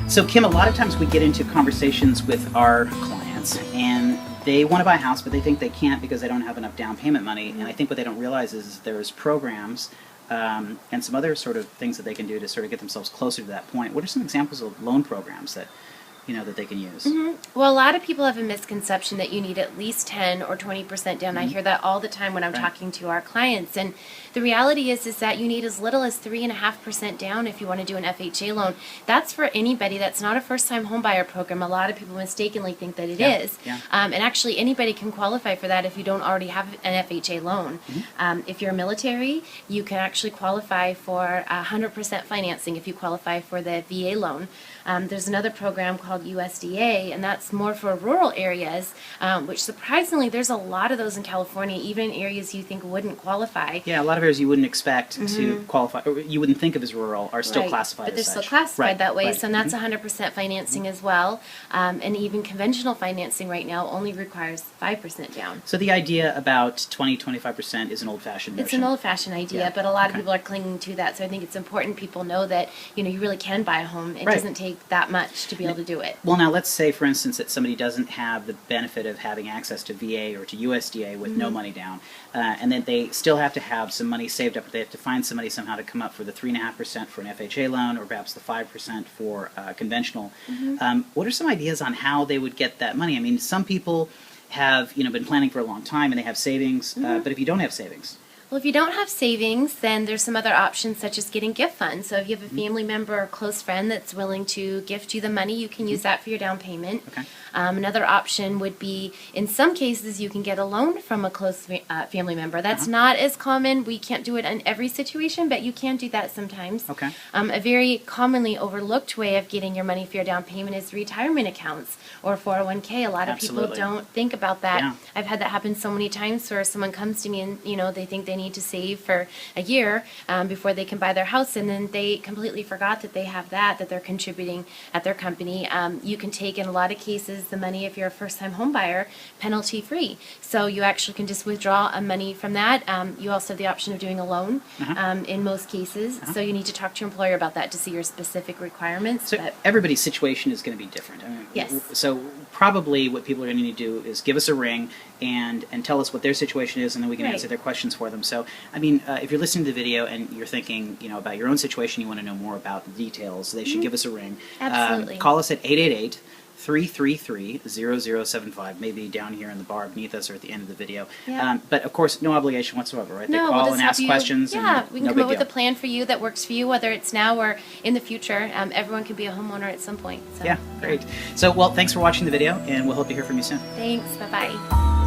So Kim, a lot of times we get into conversations with our clients and they want to buy a house, but they think they can't because they don't have enough down payment money. And I think what they don't realize is there's programs and some other sort of things that they can do to sort of get themselves closer to that point. What are some examples of loan programs that that they can use? Well, a lot of people have a misconception that you need at least 10 or 20% down. I hear that all the time when I'm talking to our clients. And the reality is that you need as little as 3.5% down if you want to do an FHA loan. That's for anybody. That's not a first-time home buyer program. A lot of people mistakenly think that it is. And actually, anybody can qualify for that if you don't already have an FHA loan. If you're military, you can actually qualify for 100% financing if you qualify for the VA loan. There's another program called USDA, and that's more for rural areas, which surprisingly, there's a lot of those in California, even in areas you think wouldn't qualify. Yeah, a lot of areas you wouldn't expect to qualify, or you wouldn't think of as rural, are still classified as such. But they're still classified that way, so and that's 100% financing as well. And even conventional financing right now only requires 5% down. So the idea about 20-25% is an old-fashioned notion. It's an old-fashioned idea, but a lot of people are clinging to that, so I think it's important people know that you really can buy a home. It doesn't take that much to be able to do it. Well, now let's say, for instance, that somebody doesn't have the benefit of having access to VA or to USDA with no money down, and then they still have to have some money saved up, but they have to find somebody somehow to come up for the 3.5% for an FHA loan, or perhaps the 5% for conventional. What are some ideas on how they would get that money? I mean, some people have been planning for a long time and they have savings, but if you don't have savings. Well, if you don't have savings, then there's some other options such as getting gift funds. So if you have a family member or close friend that's willing to gift you the money, you can use that for your down payment. Another option would be, in some cases, you can get a loan from a close family member. That's not as common. We can't do it in every situation, but you can do that sometimes. A very commonly overlooked way of getting your money for your down payment is retirement accounts or 401k. A lot of people don't think about that. I've had that happen so many times where someone comes to me and they think they need to save for a year before they can buy their house, and then they completely forgot that they have that they're contributing at their company. You can take, in a lot of cases, the money, if you're a first-time home buyer, penalty free. So you actually can just withdraw money from that. You also have the option of doing a loan in most cases. So you need to talk to your employer about that to see your specific requirements. So everybody's situation is going to be different. I mean, yes. So probably what people are going to need to do is give us a ring and tell us what their situation is, and then we can answer their questions for them. So, I mean, if you're listening to the video and you're thinking, about your own situation, you want to know more about the details, they should give us a ring. Absolutely. Call us at 888-333-0075, maybe down here in the bar beneath us or at the end of the video. But of course, no obligation whatsoever, right? No, they call and ask questions. Yeah, and we can come up with a plan for you that works for you, whether it's now or in the future. Everyone can be a homeowner at some point. So, yeah, great. So, well, thanks for watching the video, and we'll hope to hear from you soon. Thanks. Bye-bye.